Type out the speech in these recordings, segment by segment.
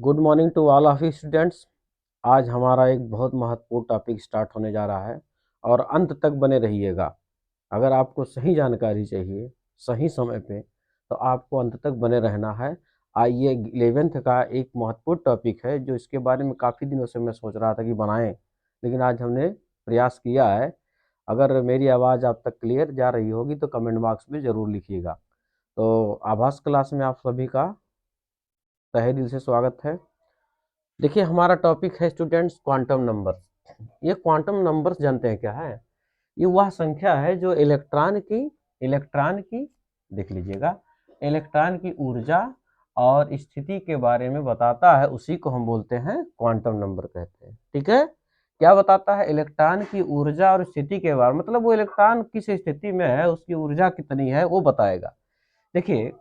Good morning to all of you students. आज हमारा एक बहुत महत्वपूर्ण टॉपिक स्टार्ट होने जा रहा है और अंत तक बने रहिएगा। अगर आपको सही जानकारी चाहिए सही समय पे तो आपको अंत तक बने रहना है। आइए 11th का एक महत्वपूर्ण टॉपिक है जो इसके बारे में काफ़ी दिनों से मैं सोच रहा था कि बनाएं, लेकिन आज हमने प्रयास किया है। अगर मेरी आवाज़ आप तक क्लियर जा रही होगी तो कमेंट बॉक्स में ज़रूर लिखिएगा। तो आभास क्लास में आप सभी का तहे दिल से स्वागत है। देखिए हमारा टॉपिक है स्टूडेंट्स क्वांटम नंबर्स। ये क्वांटम नंबर्स जानते हैं क्या है? ये वह संख्या है जो इलेक्ट्रॉन की देख लीजिएगा, इलेक्ट्रॉन की ऊर्जा और स्थिति के बारे में बताता है। उसी को हम बोलते हैं क्वांटम नंबर कहते हैं। ठीक है, क्या बताता है? इलेक्ट्रॉन की ऊर्जा और स्थिति के बारे में, मतलब वो इलेक्ट्रॉन किस स्थिति में है, उसकी ऊर्जा कितनी है वो बताएगा। देखिए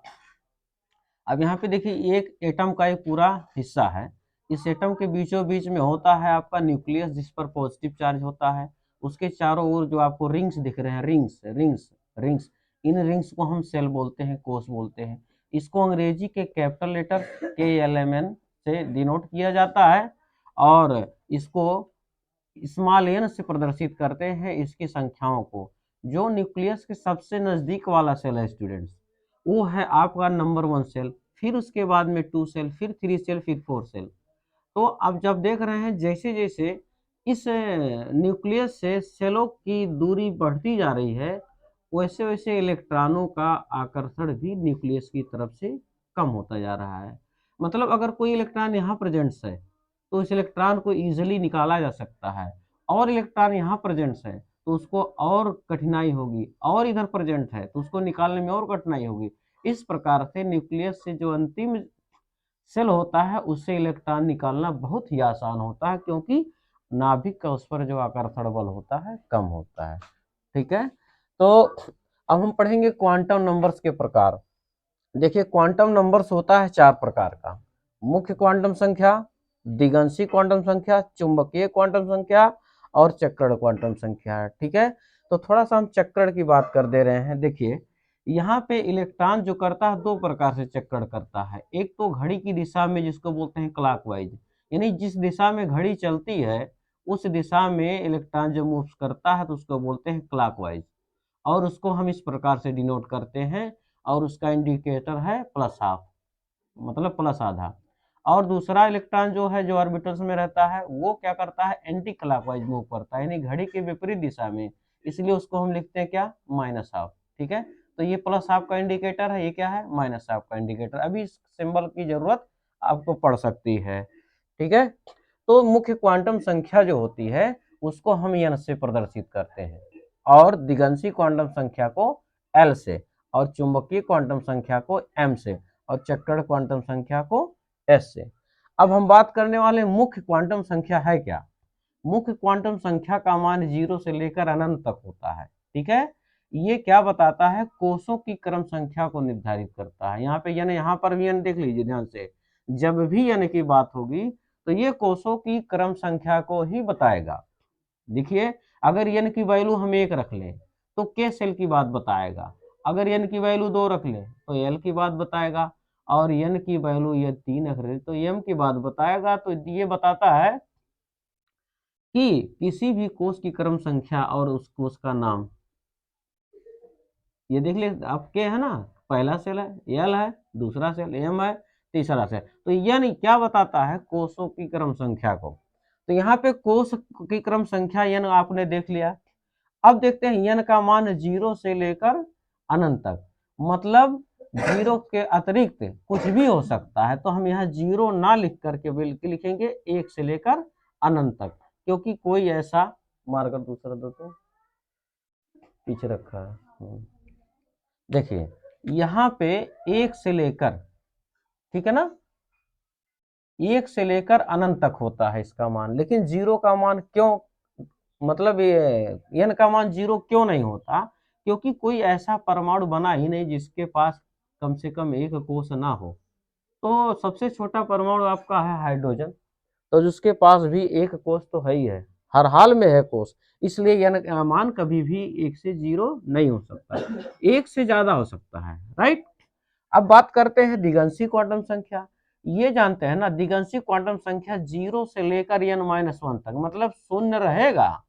अब यहाँ पे देखिए एक एटम का एक पूरा हिस्सा है। इस एटम के बीचों बीच में होता है आपका न्यूक्लियस, जिस पर पॉजिटिव चार्ज होता है। उसके चारों ओर जो आपको रिंग्स दिख रहे हैं, रिंग्स रिंग्स रिंग्स, इन रिंग्स को हम सेल बोलते हैं, कोष बोलते हैं। इसको अंग्रेजी के कैपिटल लेटर KLMN से डिनोट किया जाता है और इसको स्मॉल n से प्रदर्शित करते हैं इसकी संख्याओं को। जो न्यूक्लियस के सबसे नजदीक वाला सेल है स्टूडेंट्स, वो है आपका नंबर 1 सेल, फिर उसके बाद में 2 सेल, फिर 3 सेल, फिर 4 सेल। तो अब जब देख रहे हैं जैसे जैसे इस न्यूक्लियस से सेलों की दूरी बढ़ती जा रही है, वैसे वैसे इलेक्ट्रॉनों का आकर्षण भी न्यूक्लियस की तरफ से कम होता जा रहा है। मतलब अगर कोई इलेक्ट्रॉन यहाँ प्रेजेंट्स है तो इस इलेक्ट्रॉन को ईजिली निकाला जा सकता है, और इलेक्ट्रॉन यहाँ प्रेजेंट्स है तो उसको और कठिनाई होगी, और इधर प्रेजेंट है तो उसको निकालने में और कठिनाई होगी। इस प्रकार से न्यूक्लियस से जो अंतिम सेल होता है उससे इलेक्ट्रॉन निकालना बहुत ही आसान होता है, क्योंकि नाभिक का उस पर जो आकर्षण बल होता है कम होता है। ठीक है, तो अब हम पढ़ेंगे क्वांटम नंबर्स के प्रकार। देखिए क्वांटम नंबर्स होता है 4 प्रकार का: मुख्य क्वांटम संख्या, दिगंशी क्वांटम संख्या, चुंबकीय क्वांटम संख्या और चक्रण क्वांटम संख्या। ठीक है, तो थोड़ा सा हम चक्रण की बात कर दे रहे हैं। देखिए यहाँ पे इलेक्ट्रॉन जो करता है 2 प्रकार से चक्रण करता है। एक तो घड़ी की दिशा में, जिसको बोलते हैं क्लॉकवाइज, यानी जिस दिशा में घड़ी चलती है उस दिशा में इलेक्ट्रॉन जो मूव करता है तो उसको बोलते हैं क्लॉकवाइज, और उसको हम इस प्रकार से डिनोट करते हैं, और उसका इंडिकेटर है प्लस हाफ, मतलब प्लस आधा। और दूसरा इलेक्ट्रॉन जो है, जो ऑर्बिटल्स में रहता है, वो क्या करता है? एंटी क्लॉकवाइज मूव करता है, यानी घड़ी के विपरीत दिशा में, इसलिए उसको हम लिखते हैं क्या? Minus half. ठीक है, तो ये प्लस हाफ का इंडिकेटर है, ये क्या है? माइनस हाफ का इंडिकेटर। अभी इस सिंबल की जरूरत आपको पड़ सकती है। ठीक है, तो मुख्य क्वांटम संख्या जो होती है उसको हम n से प्रदर्शित करते हैं, और दिगंशी क्वांटम संख्या को L से, और चुंबकीय क्वांटम संख्या को M से, और चक्रण क्वांटम संख्या को S से। अब हम बात करने वाले मुख्य क्वांटम संख्या है क्या? मुख्य क्वांटम संख्या का मान 0 से लेकर अनंत तक होता है। ठीक है, ये क्या बताता है? कोषों की क्रम संख्या को निर्धारित करता है। यहाँ पे यानी यहाँ पर भी n देख लीजिए ध्यान से, जब भी n की बात होगी तो ये कोषों की क्रम संख्या को ही बताएगा। देखिए अगर n की वैल्यू हम 1 रख लें तो k सेल की बात बताएगा, अगर n की वैल्यू 2 रख लें तो l की बात बताएगा, और n की वैल्यू ये 3 रख लें तो m की बात बताएगा। तो ये बताता है कि किसी भी कोष की क्रम संख्या और उस कोष का नाम। ये देख ले आप, के है ना, पहला सेल है, एल है, दूसरा सेल एम है, तीसरा सेल। तो यानी क्या बताता है? कोषों की क्रम संख्या को। तो यहाँ पे कोष की क्रम संख्या n आपने देख लिया। अब देखते हैं n का मान 0 से लेकर अनंत तक, मतलब 0 के अतिरिक्त कुछ भी हो सकता है। तो हम यहाँ 0 ना लिख करके बल्कि लिखेंगे 1 से लेकर अनंत तक, क्योंकि कोई ऐसा मार्कर दूसरा दो तो पीछे रखा है। देखिए यहाँ पे 1 से लेकर, ठीक है ना, 1 से लेकर अनंत तक होता है इसका मान, लेकिन 0 का मान क्यों, मतलब ये n का मान 0 क्यों नहीं होता? क्योंकि कोई ऐसा परमाणु बना ही नहीं जिसके पास कम से कम एक कोष ना हो। तो सबसे छोटा परमाणु आपका है हाइड्रोजन, तो जिसके पास भी एक कोष तो है ही है, हर हाल में है कोष, इसलिए n का मान कभी भी 1 से 0 नहीं हो सकता, 1 से ज्यादा हो सकता है। राइट, अब बात करते हैं दिगंशी क्वांटम संख्या। ये जानते हैं ना, दिगंशी क्वांटम संख्या 0 से लेकर n-1 तक, मतलब शून्य रहेगा,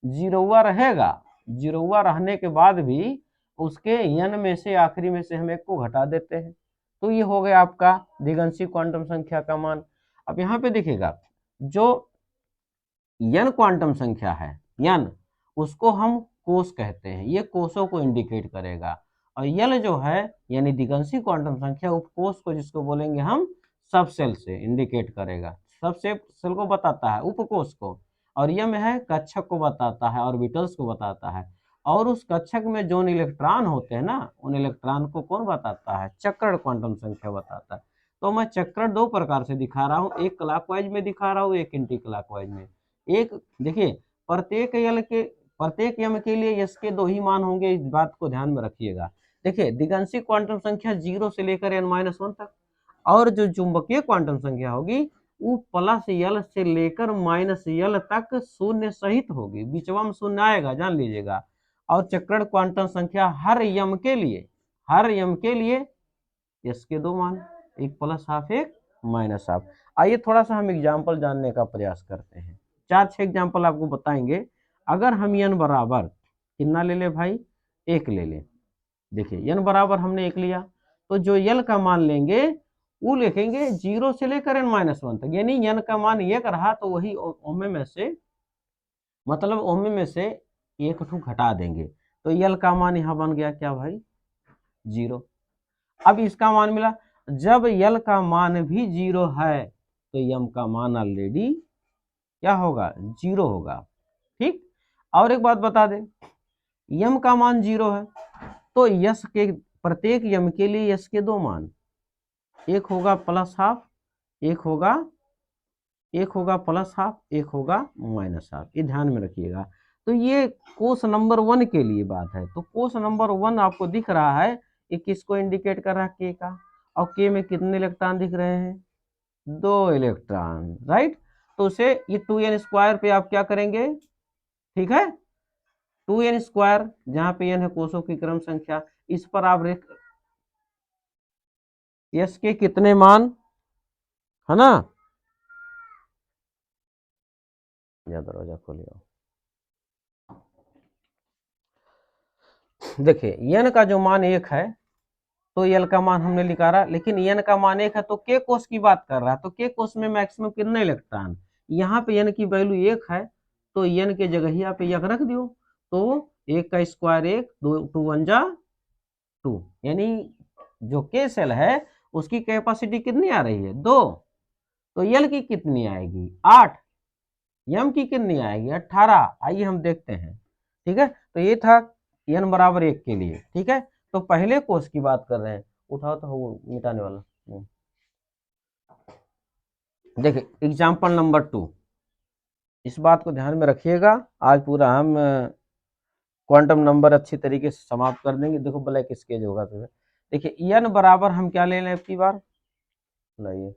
जीरोवा रहेगा, जीरोवा रहने के बाद भी उसके n में से आखिरी में से हम एक को घटा देते हैं, तो ये हो गया आपका दिगंशी क्वांटम संख्या का मान। अब यहाँ पे देखिएगा, जो n क्वांटम संख्या है n, उसको हम कोष कहते हैं, ये कोषों को इंडिकेट करेगा, और यल जो है यानी दिगंशी क्वांटम संख्या उपकोष को, जिसको बोलेंगे हम सब सेल से इंडिकेट करेगा, सब सेल को बताता है, उपकोष को, और यम है कक्षक को बताता है, ऑर्बिटल्स को बताता है, और उस कक्षक में जो इलेक्ट्रॉन होते हैं ना, उन इलेक्ट्रॉन को कौन बताता है, चक्रण क्वांटम संख्या बताता है। तो मैं चक्रण दो प्रकार से दिखा रहा हूँ, एक क्लॉकवाइज में दिखा रहा हूँ, एक एंटी क्लॉकवाइज में। एक देखिए, प्रत्येक यम के लिए यस के दो ही मान होंगे, इस बात को ध्यान में रखिएगा। देखिए, दिगंशी क्वांटम संख्या 0 से लेकर n-1 तक, और जो चुंबकीय क्वांटम संख्या होगी वो प्लस यल से लेकर माइनस यल तक शून्य सहित होगी, बीचवा में शून्य आएगा, जान लीजिएगा। और चक्रण क्वांटम संख्या हर यम के लिए यस के दो मान, एक प्लस हाफ एक माइनस हाफ। आइए थोड़ा सा हम एग्जाम्पल जानने का प्रयास करते हैं, 4-6 एग्जाम्पल आपको बताएंगे। अगर हम n बराबर कितना ले ले भाई, 1 ले ले, देखिए n बराबर हमने 1 लिया, तो जो यल का मान लेंगे वो लिखेंगे 0 से लेकर n-1 तक, यानी n का मान 1 रहा तो वही ओमे में से, मतलब ओमे में से एक ठू घटा देंगे, तो यल का मान यहाँ बन गया क्या भाई, 0। अब इसका मान मिला, जब यल का मान भी 0 है तो यम का मान ऑलरेडी क्या होगा, 0 होगा, ठीक। और एक बात बता दें, यम का मान 0 है तो यस के प्रत्येक यम के लिए यस के दो मान, एक होगा प्लस हाफ, एक होगा प्लस हाफ, एक होगा माइनस हाफ, ये ध्यान में रखिएगा। तो ये कोष नंबर 1 के लिए बात है। तो कोष नंबर 1 आपको दिख रहा है, ये किसको इंडिकेट कर रहा है, के का, और के में कितने इलेक्ट्रॉन दिख रहे हैं, 2 इलेक्ट्रॉन, राइट। तो उसे ये 2n² पे आप क्या करेंगे, ठीक है, 2n², जहां पे n है कोषों की क्रम संख्या, इस पर आप यस के कितने मान, है ना, या दरवाजा खोलिए। देखिए n का जो मान 1 है तो यल का मान हमने निकाला, लेकिन n का मान 1 है तो के कोष की बात कर रहा है, तो के कोष में मैक्सिमम कितने इलेक्ट्रॉन, यहाँ पे n की वैल्यू 1 है तो n के जगह यहाँ पे 1 रख दियो, तो 1 का स्क्वायर 1, 2 1 जा 2, यानी जो के सेल है उसकी कैपेसिटी कितनी आ रही है, 2, तो यल की कितनी आएगी, 8, यम की कितनी आएगी, 18। आइए हम देखते हैं, ठीक है। तो ये था n बराबर 1 के लिए, ठीक है। तो पहले कोष की बात कर रहे हैं, उठाओ तो वो मिटाने वाला। देखिए एग्जाम्पल नंबर 2, इस बात को ध्यान में रखिएगा, आज पूरा हम क्वांटम नंबर अच्छी तरीके से समाप्त कर देंगे। देखो ब्लैक स्केच होगा तो देखिए n बराबर हम क्या ले लें आपकी बार, लाइए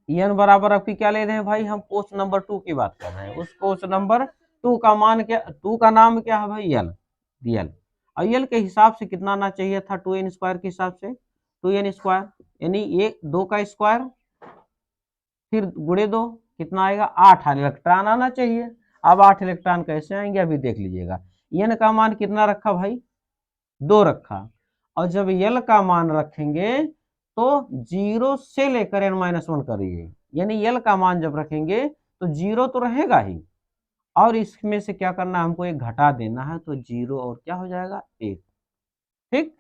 n बराबर आपकी क्या ले रहे हैं भाई, हम कोष नंबर 2 की बात कर रहे हैं। उस कोष नंबर 2 का मान क्या, 2 का नाम क्या है भाई, यल, यल, और यल के हिसाब से कितना आना चाहिए था, 2n² के हिसाब से 2n², यानी ये 2 का स्क्वायर फिर गुणे 2 कितना आएगा, 8 इलेक्ट्रॉन आना चाहिए। अब 8 इलेक्ट्रॉन कैसे आएंगे अभी देख लीजिएगा। n का मान कितना रखा भाई, 2 रखा, और जब यल का मान रखेंगे तो 0 से लेकर n-1 करिए, यानी यल का मान जब रखेंगे तो 0 तो रहेगा ही, और इसमें से क्या करना है, हमको एक घटा देना है, तो 0 और क्या हो जाएगा, 1, ठीक।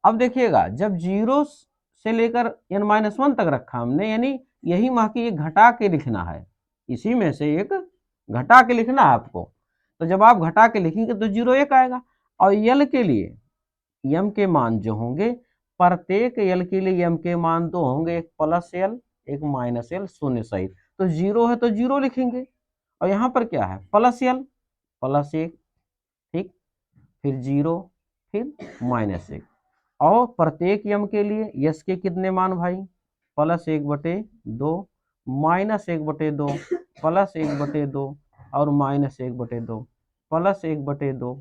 अब देखिएगा, जब 0 से लेकर n-1 तक रखा हमने, यानी यही माह की एक घटा के लिखना है, इसी में से एक घटा के लिखना है आपको। तो जब आप घटा के लिखेंगे तो 0 1 आएगा, और यल के लिए यम के मान जो होंगे, प्रत्येक यल के लिए यम के मान तो होंगे, एक प्लस यल एक माइनस यल शून्य सहित, तो 0 है तो 0 लिखेंगे, और यहाँ पर क्या है, प्लस यल प्लस 1, ठीक, फिर 0 फिर माइनस 1, और प्रत्येक यम के लिए यस के कितने मान भाई, प्लस 1/2 माइनस 1/2 प्लस 1/2 और माइनस 1/2 प्लस 1/2,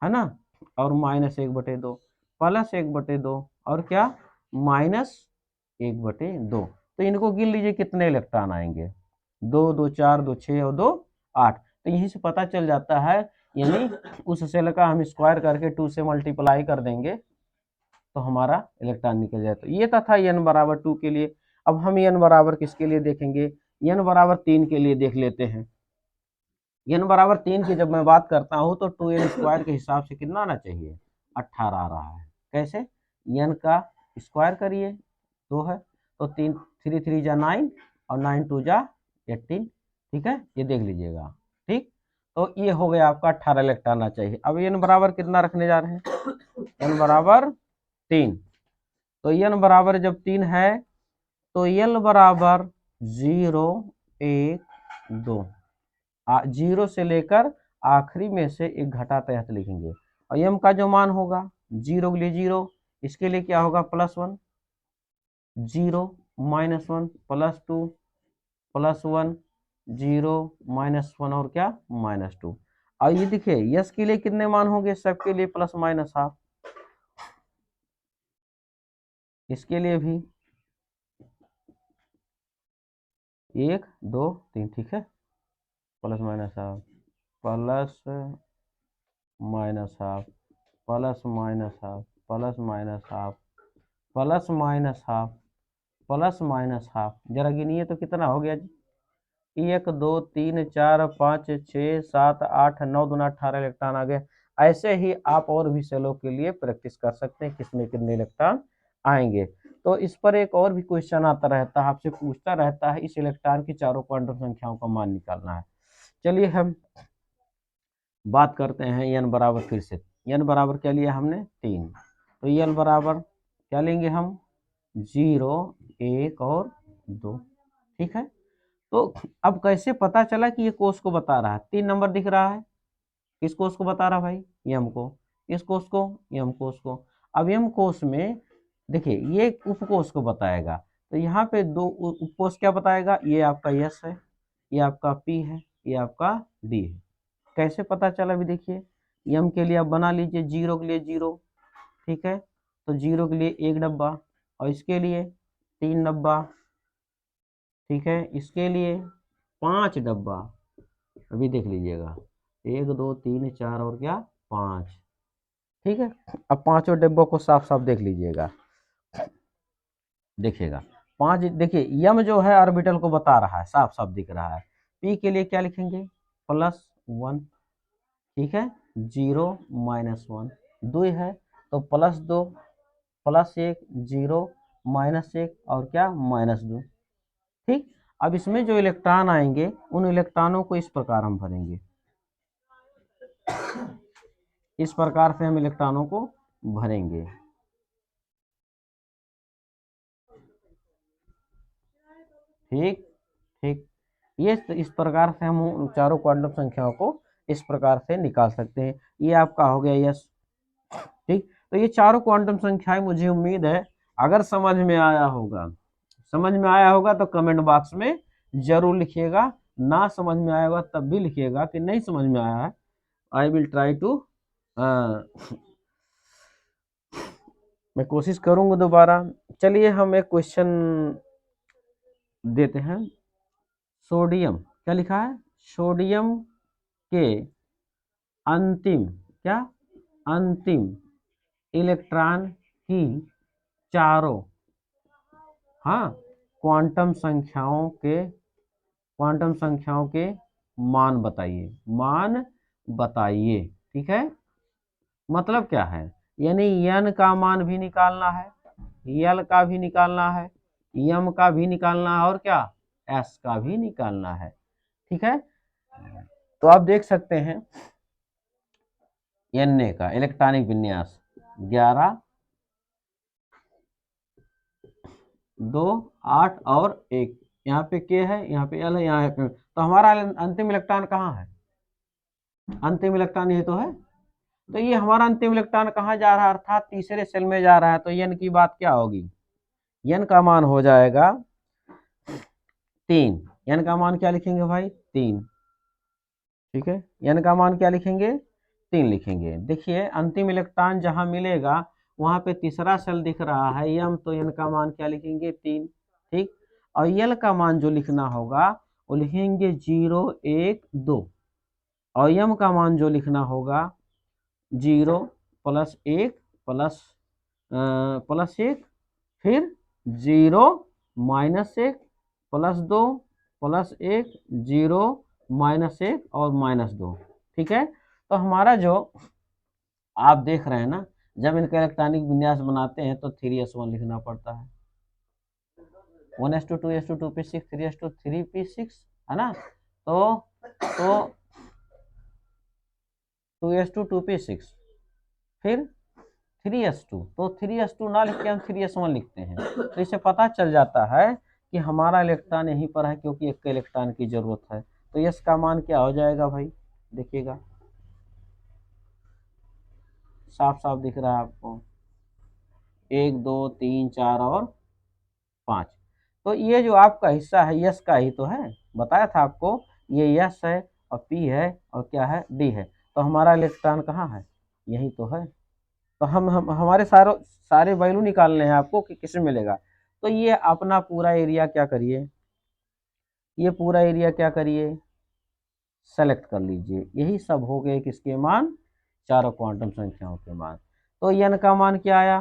है ना, और माइनस 1/2 प्लस 1/2 और क्या -1/2। तो इनको गिन लीजिए कितने इलेक्ट्रॉन आएंगे, 2 2 4 2 6 और 2 8। तो यहीं से पता चल जाता है, यानी उस सेल का हम स्क्वायर करके 2 से मल्टीप्लाई कर देंगे तो हमारा इलेक्ट्रॉन निकल जाए। तो ये था n बराबर 2 के लिए। अब हम n बराबर किसके लिए देखेंगे, n बराबर 3 के लिए देख लेते हैं। n बराबर 3 की जब मैं बात करता हूँ तो 2n स्क्वायर के हिसाब से कितना आना चाहिए, 18 आ रहा है। कैसे, n का स्क्वायर करिए, 2 है तो 3 3 3 जा 9 और 9 2 जा 18। ठीक है, ये देख लीजिएगा। ठीक, तो ये हो गया आपका 18 इलेक्ट्रॉन आना चाहिए। अब n बराबर कितना रखने जा रहे हैं, n बराबर 3। तो n बराबर जब 3 है तो l बराबर 0 1 2, 0 से लेकर आखिरी में से एक घटा तहत लिखेंगे। और m का जो मान होगा 0 के लिए 0, इसके लिए क्या होगा +1, 0 -1 +2 +1 0 -1 और क्या -2। और ये देखिए यस के लिए कितने मान होंगे, सबके लिए ±12, इसके लिए भी 1 2 3। ठीक है, ±12 +−12 +−12 ±12 जरा गिनिए तो कितना हो गया जी, 1 2 3 4 5 6 7 8 9 दूना 18 इलेक्ट्रॉन आ गए। ऐसे ही आप और भी सेलों के लिए प्रैक्टिस कर सकते हैं किसमें कितने इलेक्ट्रॉन आएंगे। तो इस पर एक और भी क्वेश्चन आता रहता है, आपसे पूछता रहता है इस इलेक्ट्रॉन की चारों क्वांटम संख्याओं का मान निकालना है। चलिए हम बात करते हैं n बराबर, फिर से n बराबर क्या लिया हमने 3। तो n बराबर क्या लेंगे हम, 0 1 और 2। ठीक है, तो अब कैसे पता चला कि ये कोष को बता रहा है, 3 नंबर दिख रहा है, किस कोष को बता रहा भाई, यम को, किस कोष को, यम कोष को। अब यम कोष में देखिए ये उपकोष को बताएगा, तो यहाँ पे 2 उपकोष क्या बताएगा, ये आपका यस है, ये आपका पी है, ये आपका डी है। कैसे पता चला अभी देखिए, यम के लिए आप बना लीजिए, 0 के लिए 0। ठीक है, तो 0 के लिए 1 डब्बा और इसके लिए 3 डब्बा। ठीक है, इसके लिए 5 डब्बा। अभी देख लीजिएगा 1 2 3 4 और क्या 5। ठीक है, अब पांचों डब्बों को साफ साफ देख लीजिएगा, देखिएगा 5। देखिए यम जो है ऑर्बिटल को बता रहा है, साफ साफ दिख रहा है। पी के लिए क्या लिखेंगे, +1। ठीक है, 0 -1 2 है तो +2 +1 0 -1 और क्या -2। ठीक, अब इसमें जो इलेक्ट्रॉन आएंगे उन इलेक्ट्रॉनों को इस प्रकार हम भरेंगे, इस प्रकार से हम इलेक्ट्रॉनों को भरेंगे। ठीक ठीक, ये इस प्रकार से हम चारों क्वांटम संख्याओं को इस प्रकार से निकाल सकते हैं। ये आपका हो गया यस। ठीक, तो ये चारों क्वांटम संख्याएं मुझे उम्मीद है अगर समझ में आया होगा, समझ में आया होगा तो कमेंट बॉक्स में जरूर लिखिएगा, ना समझ में आया होगा तब भी लिखिएगा कि नहीं समझ में आया है। आई विल ट्राई टू, मैं कोशिश करूंगा दोबारा। चलिए हम एक क्वेश्चन देते हैं। सोडियम, क्या लिखा है, सोडियम के अंतिम, क्या अंतिम इलेक्ट्रॉन की चारों, हाँ, क्वांटम संख्याओं के मान बताइए, मान बताइए। ठीक है, मतलब क्या है, यानी n का मान भी निकालना है, l का भी निकालना है, m का भी निकालना है और क्या s का भी निकालना है। ठीक है, तो आप देख सकते हैं Na का इलेक्ट्रॉनिक विन्यास 11 2 8 और 1, यहाँ पे K है, यहाँ पे L है, यहाँ है। तो हमारा अंतिम इलेक्ट्रॉन कहाँ है, अंतिम इलेक्ट्रॉन ये तो है, तो ये हमारा अंतिम इलेक्ट्रॉन कहाँ जा रहा है, अर्थात तीसरे सेल में जा रहा है। तो n की बात क्या होगी, n का मान हो जाएगा 3। n का मान क्या लिखेंगे भाई, 3। ठीक है, n का मान क्या लिखेंगे, 3 लिखेंगे। देखिए अंतिम इलेक्ट्रॉन जहां मिलेगा वहाँ पे तीसरा सेल दिख रहा है m, तो n का मान क्या लिखेंगे 3, ठीक। और l का मान जो लिखना होगा वो लिखेंगे 0 1 2, और m का मान जो लिखना होगा 0 प्लस 1 प्लस 1, फिर 0 माइनस 1 प्लस 2 प्लस 1 0 माइनस 1 और माइनस 2, ठीक है। तो हमारा जो आप देख रहे हैं ना, जब इनका इलेक्ट्रॉनिक विन्यास बनाते हैं तो 3s1 लिखना पड़ता है, 1s2 2s2 2p6 3s2 3p6, है ना। तो 2s2 2p6, फिर 3s2, तो 3s2 ना लिख के हम 3s1 लिखते हैं। तो इससे पता चल जाता है कि हमारा इलेक्ट्रॉन यहीं पर है, क्योंकि एक इलेक्ट्रॉन की जरूरत है। तो यस का मान क्या हो जाएगा भाई, देखिएगा साफ साफ दिख रहा है आपको, 1 2 3 4 और 5। तो ये जो आपका हिस्सा है यस का ही तो है, बताया था आपको, ये यस है और पी है और क्या है डी है। तो हमारा इलेक्ट्रॉन कहाँ है, यही तो है। तो हम हमारे सारे वैल्यू निकालने हैं आपको कि किसमें मिलेगा। तो ये अपना पूरा एरिया क्या करिए, ये पूरा एरिया क्या करिए, सेलेक्ट कर लीजिए। यही सब हो गए किसके मान, चारों क्वांटम संख्याओं के मान। तो n का मान क्या आया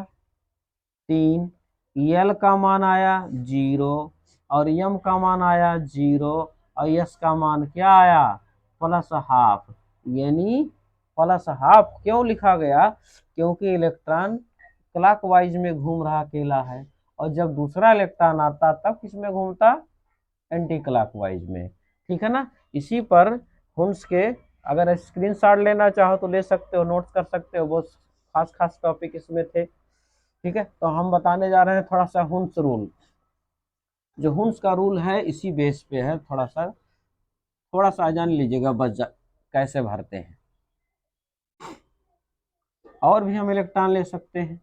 3, l का मान आया 0 और m का मान आया 0 और s का मान क्या आया प्लस हाफ, यानी प्लस हाफ क्यों लिखा गया, क्योंकि इलेक्ट्रॉन क्लॉकवाइज में घूम रहा अकेला है, और जब दूसरा इलेक्ट्रॉन आता तब किस में घूमता, एंटी क्लॉकवाइज में, ठीक है ना। इसी पर हुन्स के अगर स्क्रीनशॉट लेना चाहो तो ले सकते हो, नोट्स कर सकते हो, बहुत खास खास टॉपिक इसमें थे, ठीक है। तो हम बताने जा रहे हैं थोड़ा सा हुन्स रूल, जो हुन्स का रूल है इसी बेस पे है, थोड़ा सा जान लीजिएगा बस कैसे भरते हैं। और भी हम इलेक्ट्रॉन ले सकते हैं,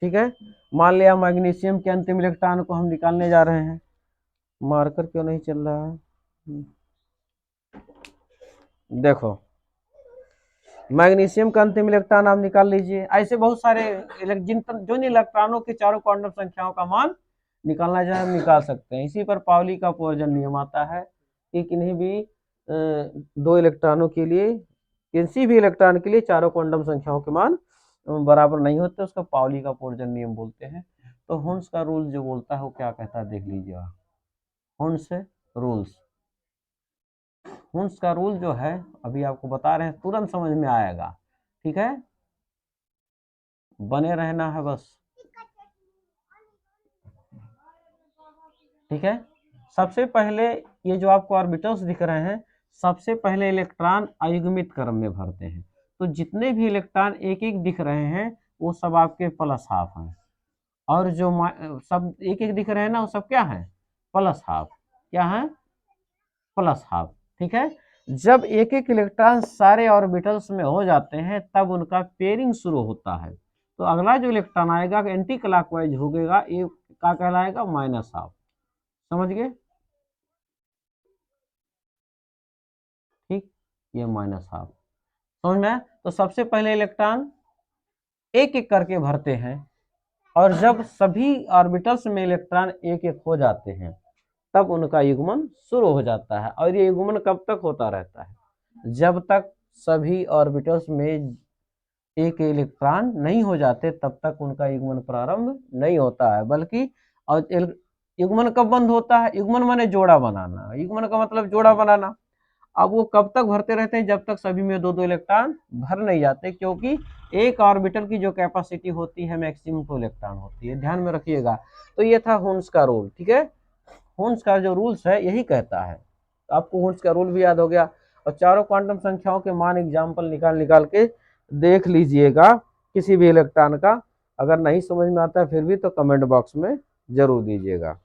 ठीक है। मान लिया मैग्नीशियम के अंतिम इलेक्ट्रॉन को हम निकालने जा रहे हैं, मार्कर क्यों नहीं चल रहा है, देखो मैग्नीशियम का अंतिम इलेक्ट्रॉन आप निकाल लीजिए। ऐसे बहुत सारे जिन इलेक्ट्रॉनों के चारों क्वांटम संख्याओं का मान निकालना चाहे हम निकाल सकते हैं। इसी पर पाउली का अपवर्जन नियम आता है कि किन्हीं भी दो इलेक्ट्रॉनों के लिए, किसी भी इलेक्ट्रॉन के लिए चारों क्वांटम संख्याओं के मान बराबर नहीं होते, उसका पाउली का अपवर्जन नियम बोलते हैं। तो हुन्स का रूल जो बोलता है वो क्या कहता है देख लीजिए, हुन्स रूल्स, हुन्स का रूल जो है अभी आपको बता रहे हैं, तुरंत समझ में आएगा, ठीक है, बने रहना है बस, ठीक है। सबसे पहले ये जो आपको ऑर्बिटल्स दिख रहे हैं, सबसे पहले इलेक्ट्रॉन अयुग्मित क्रम में भरते हैं। तो जितने भी इलेक्ट्रॉन एक एक दिख रहे हैं वो सब आपके प्लस हाफ हैं, और जो सब एक एक दिख रहे हैं ना वो सब क्या है प्लस हाफ, क्या है प्लस हाफ, ठीक है। जब एक एक इलेक्ट्रॉन सारे ऑर्बिटल्स में हो जाते हैं तब उनका पेयरिंग शुरू होता है। तो अगला जो इलेक्ट्रॉन आएगा एंटी क्लॉकवाइज होगा, ये क्या कहलाएगा माइनस हाफ, समझ गए, ठीक, ये माइनस हाफ समझ में। तो सबसे पहले इलेक्ट्रॉन एक एक करके भरते हैं, और जब सभी ऑर्बिटल्स में इलेक्ट्रॉन एक एक हो जाते हैं तब उनका युग्मन शुरू हो जाता है। और ये युग्मन कब तक होता रहता है, जब तक सभी ऑर्बिटल्स में एक इलेक्ट्रॉन नहीं हो जाते तब तक उनका युग्मन प्रारंभ नहीं होता है। बल्कि और युग्मन कब बंद होता है, युग्मन माने जोड़ा बनाना, युग्मन का मतलब जोड़ा बनाना। अब वो कब तक भरते रहते हैं, जब तक सभी में दो दो इलेक्ट्रॉन भर नहीं जाते, क्योंकि एक ऑर्बिटल की जो कैपेसिटी होती है मैक्सिमम 2 इलेक्ट्रॉन होती है, ध्यान में रखिएगा। तो ये था हुन्स का रूल, ठीक है। हुन्स का जो रूल्स है यही कहता है, तो आपको हुन्स का रूल भी याद हो गया। और चारों क्वांटम संख्याओं के मान एग्जाम्पल निकाल के देख लीजिएगा किसी भी इलेक्ट्रॉन का। अगर नहीं समझ में आता है फिर भी तो कमेंट बॉक्स में जरूर दीजिएगा।